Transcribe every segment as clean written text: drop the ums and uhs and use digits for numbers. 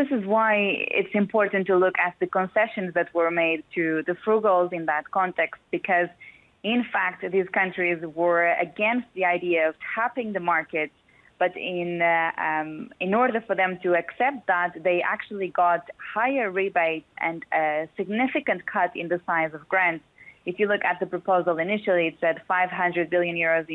this is why it's important to look at the concessions that were made to the frugals in that context, because in fact, these countries were against the idea of tapping the markets, but in order for them to accept that, they actually got higher rebates and a significant cut in the size of grants. If you look at the proposal initially, it said 500 billion euros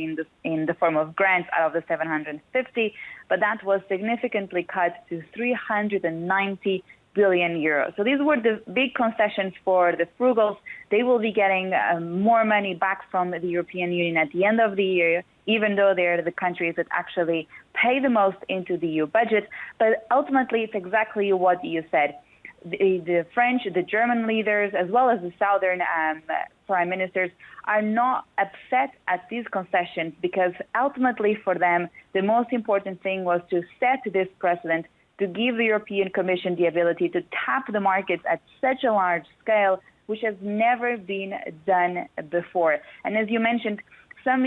in the form of grants out of the 750, but that was significantly cut to 390 billion euros. So these were the big concessions for the frugals. They will be getting more money back from the European Union at the end of the year, even though they're the countries that actually pay the most into the EU budget. But ultimately, it's exactly what you said. The French, the German leaders, as well as the Southern prime ministers are not upset at these concessions, because ultimately for them, the most important thing was to set this precedent, to give the European Commission the ability to tap the markets at such a large scale, which has never been done before. And as you mentioned, some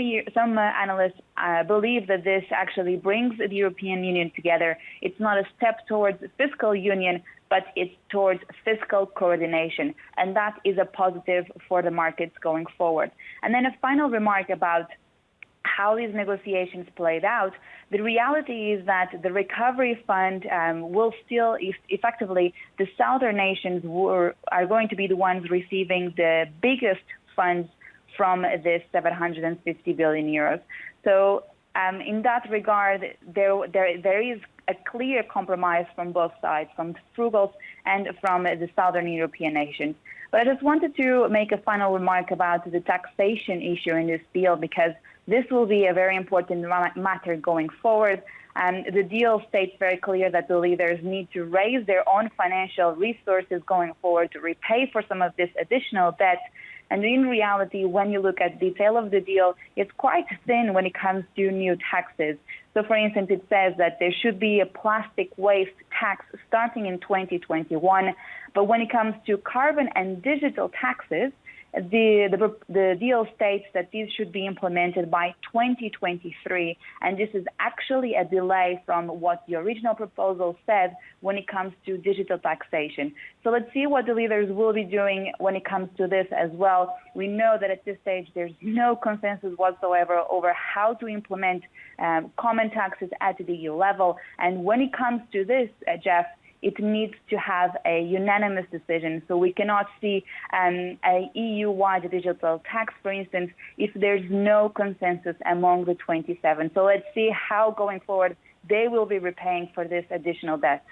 analysts believe that this actually brings the European Union together. It's not a step towards fiscal union, but it's towards fiscal coordination. And that is a positive for the markets going forward. And then a final remark about how these negotiations played out. The reality is that the recovery fund will still, effectively, the southern nations are going to be the ones receiving the biggest funds from this 750 billion euros. So in that regard, there is a clear compromise from both sides, from the frugals and from the southern European nations. But I just wanted to make a final remark about the taxation issue in this deal, because this will be a very important matter going forward. The deal states very clear that the leaders need to raise their own financial resources going forward to repay for some of this additional debt. And in reality, when you look at the detail of the deal, it's quite thin when it comes to new taxes. So, for instance, it says that there should be a plastic waste tax starting in 2021. But when it comes to carbon and digital taxes, the deal states that these should be implemented by 2023, and this is actually a delay from what the original proposal said when it comes to digital taxation. So let's see what the leaders will be doing when it comes to this as well. We know that at this stage there's no consensus whatsoever over how to implement common taxes at the EU level, and when it comes to this, Jeff, it needs to have a unanimous decision. So we cannot see a EU-wide digital tax, for instance, if there's no consensus among the 27. So let's see how going forward they will be repaying for this additional debt.